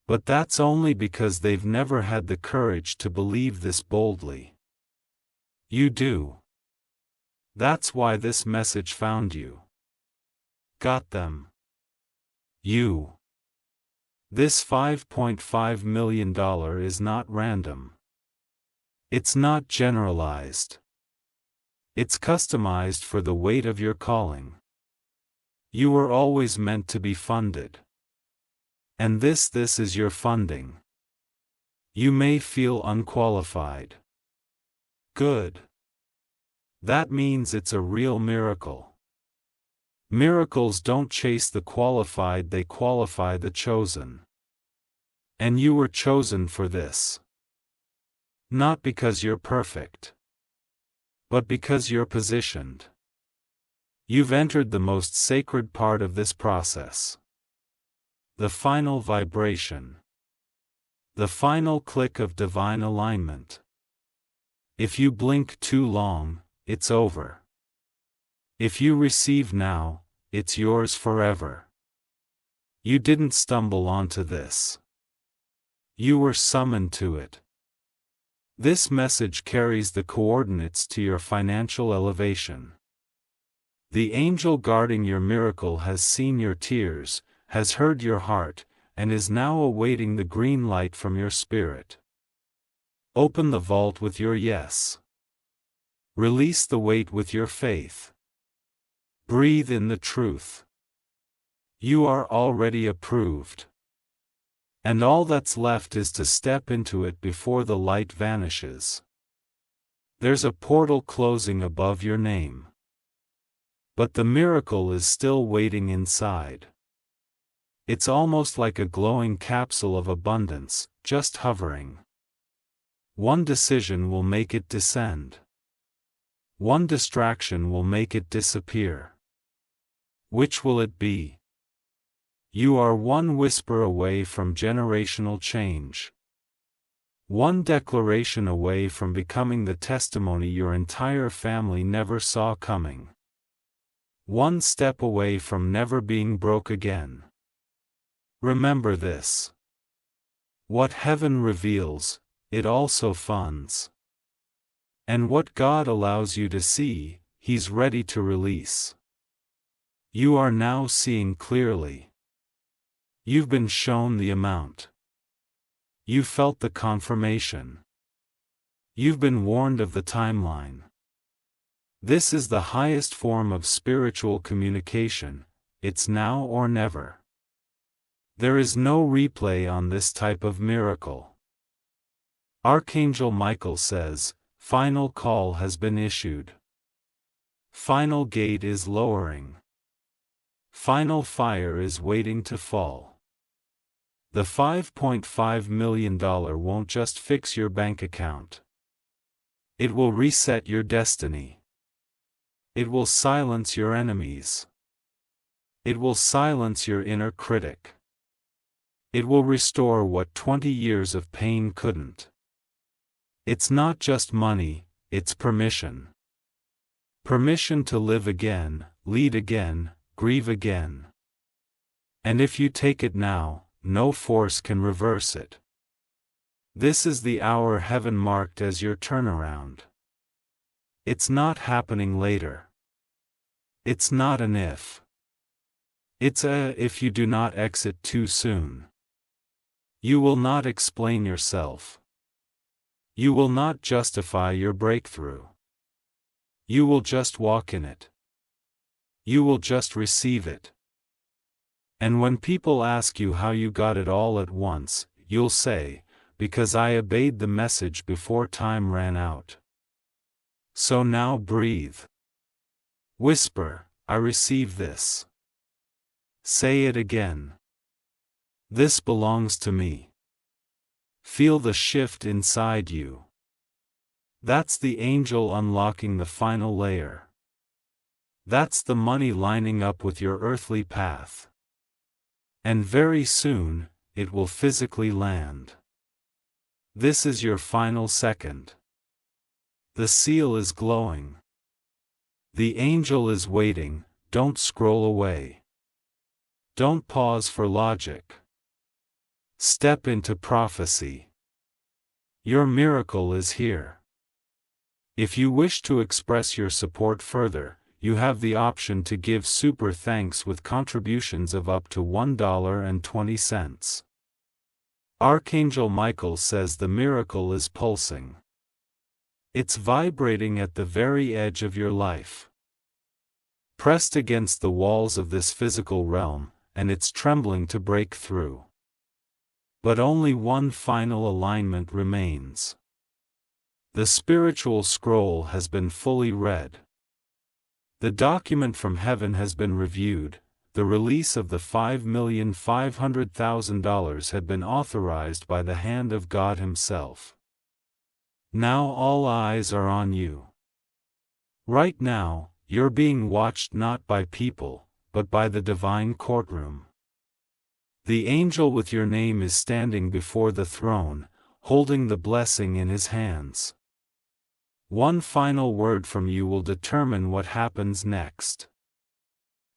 S1: But that's only because they've never had the courage to believe this boldly. You do. That's why this message found you. Got them. You. This $5.5 million is not random. It's not generalized. It's customized for the weight of your calling. You were always meant to be funded. And this is your funding. You may feel unqualified. Good. That means it's a real miracle. Miracles don't chase the qualified, they qualify the chosen. And you were chosen for this. Not because you're perfect, but because you're positioned. You've entered the most sacred part of this process. The final vibration. The final click of divine alignment. If you blink too long, it's over. If you receive now, it's yours forever. You didn't stumble onto this. You were summoned to it. This message carries the coordinates to your financial elevation. The angel guarding your miracle has seen your tears, has heard your heart, and is now awaiting the green light from your spirit. Open the vault with your yes. Release the weight with your faith. Breathe in the truth. You are already approved. And all that's left is to step into it before the light vanishes. There's a portal closing above your name. But the miracle is still waiting inside. It's almost like a glowing capsule of abundance, just hovering. One decision will make it descend. One distraction will make it disappear. Which will it be? You are one whisper away from generational change. One declaration away from becoming the testimony your entire family never saw coming. One step away from never being broke again. Remember this. What heaven reveals, it also funds. And what God allows you to see, He's ready to release. You are now seeing clearly. You've been shown the amount. You felt the confirmation. You've been warned of the timeline. This is the highest form of spiritual communication. It's now or never. There is no replay on this type of miracle. Archangel Michael says, "Final call has been issued. Final gate is lowering. Final fire is waiting to fall." The $5.5 million won't just fix your bank account. It will reset your destiny. It will silence your enemies. It will silence your inner critic. It will restore what 20 years of pain couldn't. It's not just money, it's permission. Permission to live again, lead again, grieve again. And if you take it now, no force can reverse it. This is the hour heaven marked as your turnaround. It's not happening later. It's not an if. It's a if you do not exit too soon. You will not explain yourself. You will not justify your breakthrough. You will just walk in it. You will just receive it. And when people ask you how you got it all at once, you'll say, because I obeyed the message before time ran out. So now breathe. Whisper, I receive this. Say it again. This belongs to me. Feel the shift inside you. That's the angel unlocking the final layer. That's the money lining up with your earthly path. And very soon, it will physically land. This is your final second. The seal is glowing. The angel is waiting, don't scroll away. Don't pause for logic. Step into prophecy. Your miracle is here. If you wish to express your support further, you have the option to give super thanks with contributions of up to $1.20. Archangel Michael says the miracle is pulsing. It's vibrating at the very edge of your life. Pressed against the walls of this physical realm, and it's trembling to break through. But only one final alignment remains. The spiritual scroll has been fully read. The document from heaven has been reviewed. The release of the $5,500,000 had been authorized by the hand of God Himself. Now all eyes are on you. Right now, you're being watched not by people, but by the divine courtroom. The angel with your name is standing before the throne, holding the blessing in his hands. One final word from you will determine what happens next.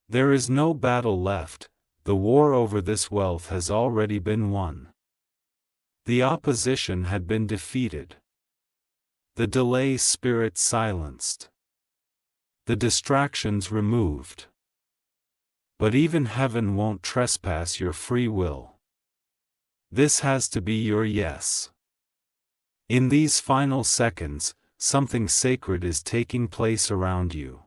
S1: There is no battle left, the war over this wealth has already been won. The opposition had been defeated. The delay spirit silenced. The distractions removed. But even heaven won't trespass your free will. This has to be your yes. In these final seconds, something sacred is taking place around you.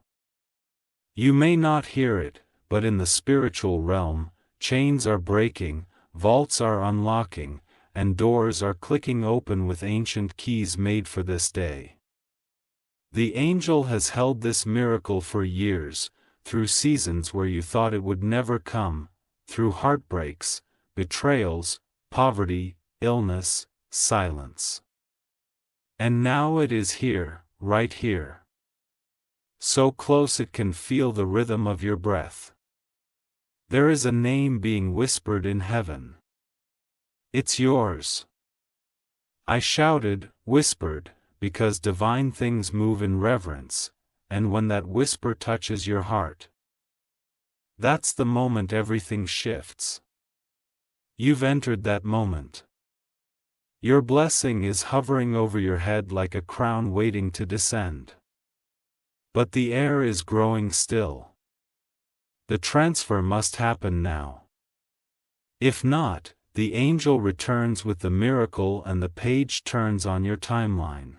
S1: You may not hear it, but in the spiritual realm, chains are breaking, vaults are unlocking, and doors are clicking open with ancient keys made for this day. The angel has held this miracle for years, through seasons where you thought it would never come, through heartbreaks, betrayals, poverty, illness, silence. And now it is here, right here. So close it can feel the rhythm of your breath. There is a name being whispered in heaven. It's yours. I shouted, whispered, because divine things move in reverence, and when that whisper touches your heart, that's the moment everything shifts. You've entered that moment. Your blessing is hovering over your head like a crown waiting to descend. But the air is growing still. The transfer must happen now. If not, the angel returns with the miracle and the page turns on your timeline.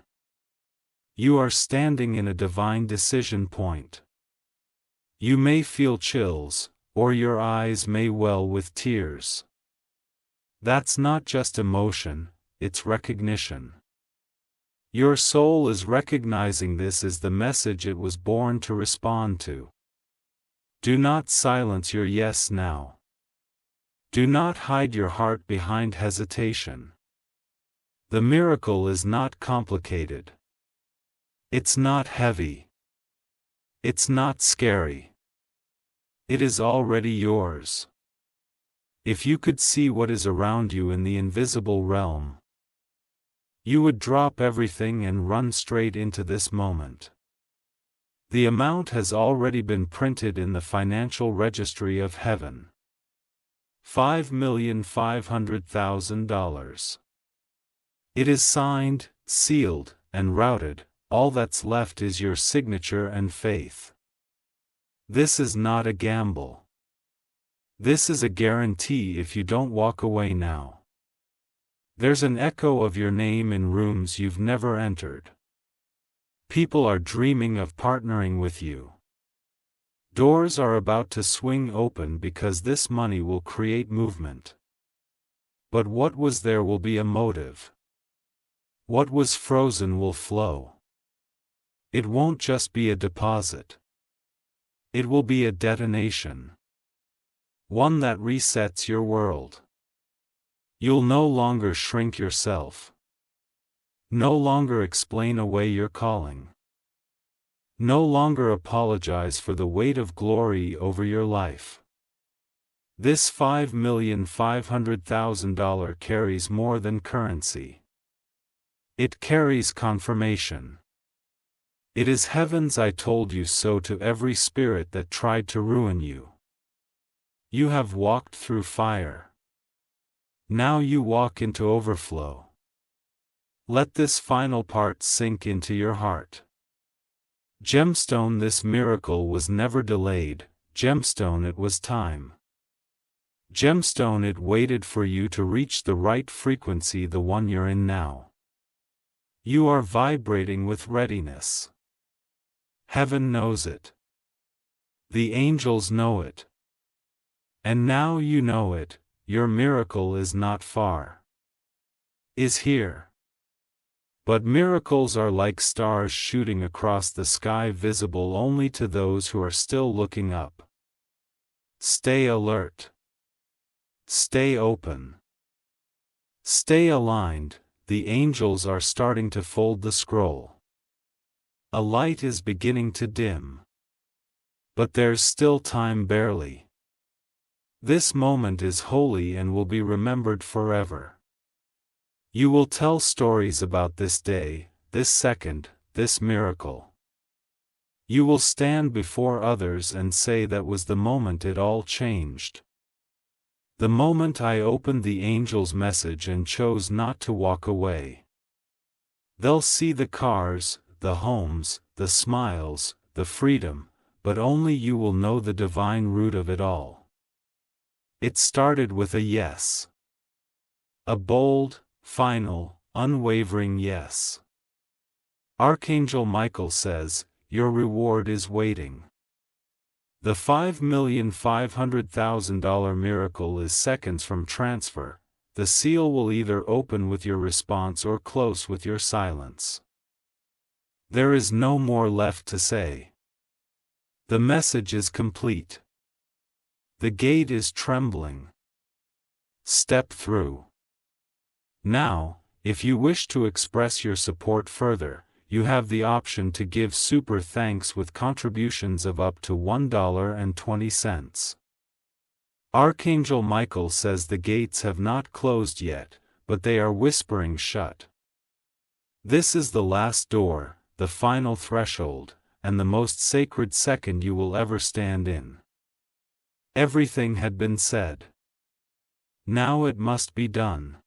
S1: You are standing in a divine decision point. You may feel chills, or your eyes may well with tears. That's not just emotion, it's recognition. Your soul is recognizing this as the message it was born to respond to. Do not silence your yes now. Do not hide your heart behind hesitation. The miracle is not complicated. It's not heavy. It's not scary. It is already yours. If you could see what is around you in the invisible realm, you would drop everything and run straight into this moment. The amount has already been printed in the financial registry of heaven. $5,500,000. It is signed, sealed, and routed. All that's left is your signature and faith. This is not a gamble. This is a guarantee if you don't walk away now. There's an echo of your name in rooms you've never entered. People are dreaming of partnering with you. Doors are about to swing open because this money will create movement. But what was there will be a motive. What was frozen will flow. It won't just be a deposit. It will be a detonation. One that resets your world. You'll no longer shrink yourself. No longer explain away your calling. No longer apologize for the weight of glory over your life. This $5,500,000 carries more than currency. It carries confirmation. It is heaven's "I told you so" to every spirit that tried to ruin you. You have walked through fire. Now you walk into overflow. Let this final part sink into your heart. Gemstone, this miracle was never delayed. Gemstone, it was time. Gemstone, it waited for you to reach the right frequency, the one you're in now. You are vibrating with readiness. Heaven knows it. The angels know it. And now you know it. Your miracle is not far. Is here. But miracles are like stars shooting across the sky, visible only to those who are still looking up. Stay alert. Stay open. Stay aligned. The angels are starting to fold the scroll. A light is beginning to dim. But there's still time, barely. This moment is holy and will be remembered forever. You will tell stories about this day, this second, this miracle. You will stand before others and say, that was the moment it all changed. The moment I opened the angel's message and chose not to walk away. They'll see the cars, the homes, the smiles, the freedom, but only you will know the divine root of it all. It started with a yes. A bold, final, unwavering yes. Archangel Michael says, your reward is waiting. The $5,500,000 miracle is seconds from transfer. The seal will either open with your response or close with your silence. There is no more left to say. The message is complete. The gate is trembling. Step through. Now, if you wish to express your support further, you have the option to give super thanks with contributions of up to $1.20. Archangel Michael says the gates have not closed yet, but they are whispering shut. This is the last door, the final threshold, and the most sacred second you will ever stand in. Everything had been said. Now it must be done.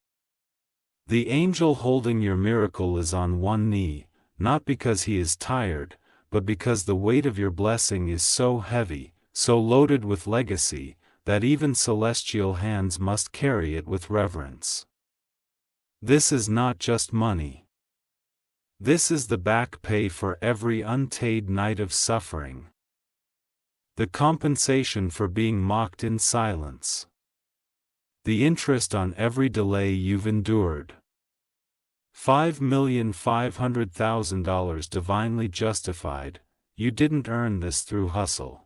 S1: The angel holding your miracle is on one knee, not because he is tired, but because the weight of your blessing is so heavy, so loaded with legacy, that even celestial hands must carry it with reverence. This is not just money. This is the back pay for every unpaid night of suffering. The compensation for being mocked in silence. The interest on every delay you've endured. $5,500,000 divinely justified. You didn't earn this through hustle.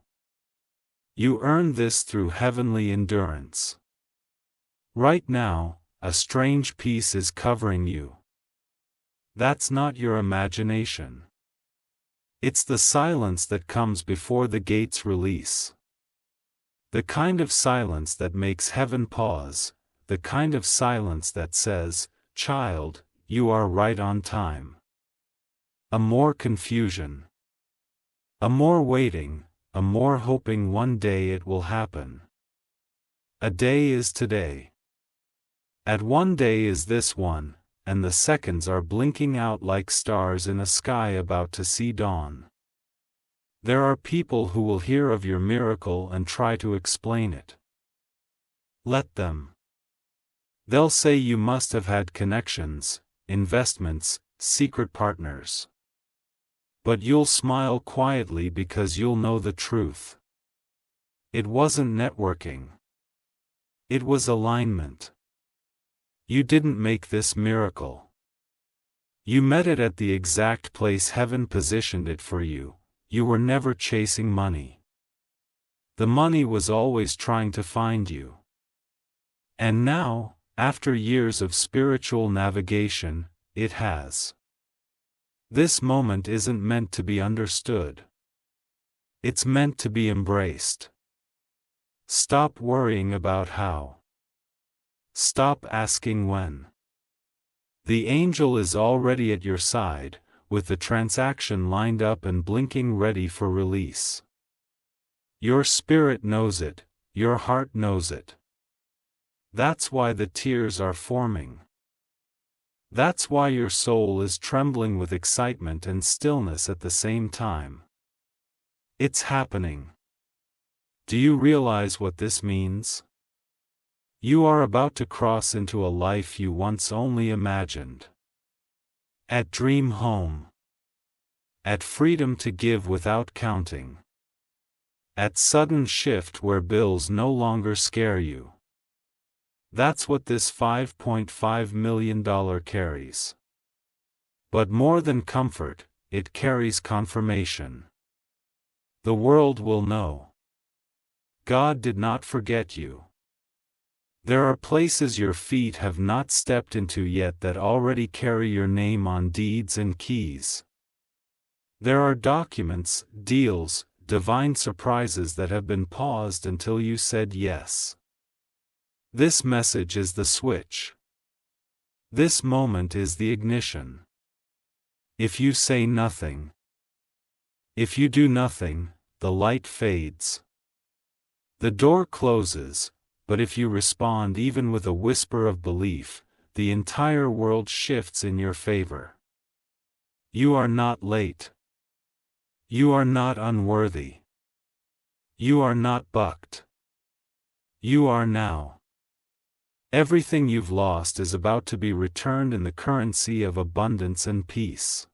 S1: You earned this through heavenly endurance. Right now, a strange peace is covering you. That's not your imagination. It's the silence that comes before the gates release. The kind of silence that makes heaven pause, the kind of silence that says, child, you are right on time. A more confusion. A more waiting, a more hoping one day it will happen. A day is today. At one day is this one, and the seconds are blinking out like stars in a sky about to see dawn. There are people who will hear of your miracle and try to explain it. Let them. They'll say you must have had connections, investments, secret partners. But you'll smile quietly because you'll know the truth. It wasn't networking. It was alignment. You didn't make this miracle. You met it at the exact place heaven positioned it for you. You were never chasing money. The money was always trying to find you. And now, after years of spiritual navigation, it has. This moment isn't meant to be understood. It's meant to be embraced. Stop worrying about how. Stop asking when. The angel is already at your side, with the transaction lined up and blinking ready for release. Your spirit knows it, your heart knows it. That's why the tears are forming. That's why your soul is trembling with excitement and stillness at the same time. It's happening. Do you realize what this means? You are about to cross into a life you once only imagined. At dream home. At freedom to give without counting. At sudden shift where bills no longer scare you. That's what this $5.5 million carries. But more than comfort, it carries confirmation. The world will know. God did not forget you. There are places your feet have not stepped into yet that already carry your name on deeds and keys. There are documents, deals, divine surprises that have been paused until you said yes. This message is the switch. This moment is the ignition. If you say nothing, if you do nothing, the light fades. The door closes, but if you respond even with a whisper of belief, the entire world shifts in your favor. You are not late. You are not unworthy. You are not bucked. You are now. Everything you've lost is about to be returned in the currency of abundance and peace.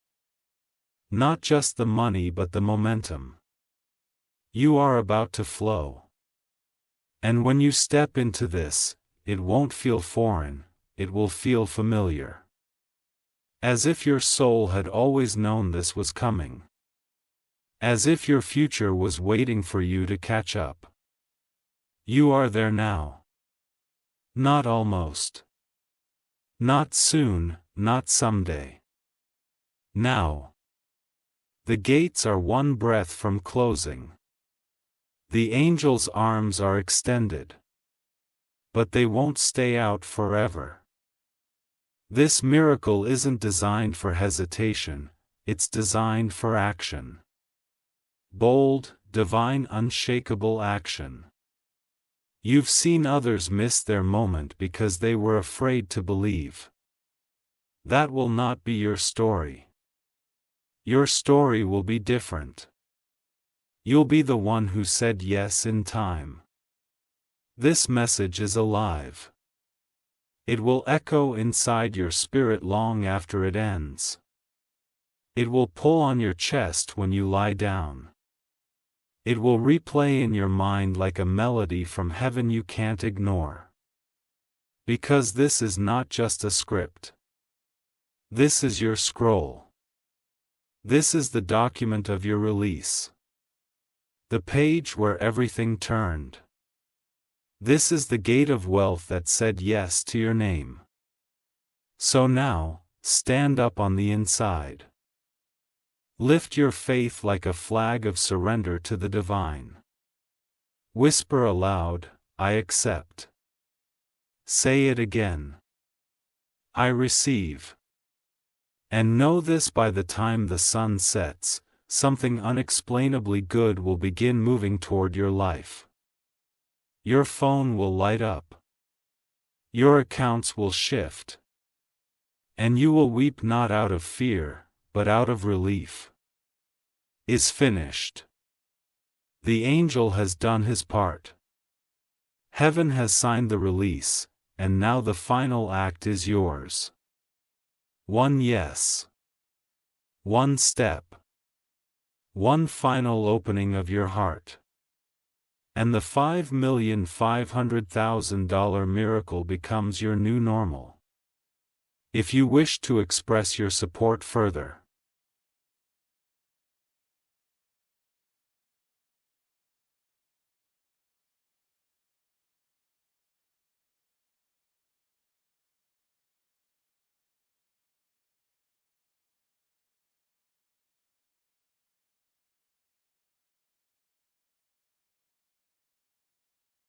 S1: Not just the money but the momentum. You are about to flow. And when you step into this, it won't feel foreign, it will feel familiar. As if your soul had always known this was coming. As if your future was waiting for you to catch up. You are there now. Not almost. Not soon, not someday. Now. The gates are one breath from closing. The angel's arms are extended. But they won't stay out forever. This miracle isn't designed for hesitation, it's designed for action. Bold, divine, unshakable action. You've seen others miss their moment because they were afraid to believe. That will not be your story. Your story will be different. You'll be the one who said yes in time. This message is alive. It will echo inside your spirit long after it ends. It will pull on your chest when you lie down. It will replay in your mind like a melody from heaven you can't ignore. Because this is not just a script. This is your scroll. This is the document of your release. The page where everything turned. This is the gate of wealth that said yes to your name. So now, stand up on the inside. Lift your faith like a flag of surrender to the divine. Whisper aloud, I accept. Say it again. I receive. And know this: by the time the sun sets, something unexplainably good will begin moving toward your life. Your phone will light up. Your accounts will shift. And you will weep not out of fear, but out of relief. Is finished. The angel has done his part. Heaven has signed the release, and now the final act is yours. One yes. One step. One final opening of your heart. And the $5,500,000 miracle becomes your new normal. If you wish to express your support further,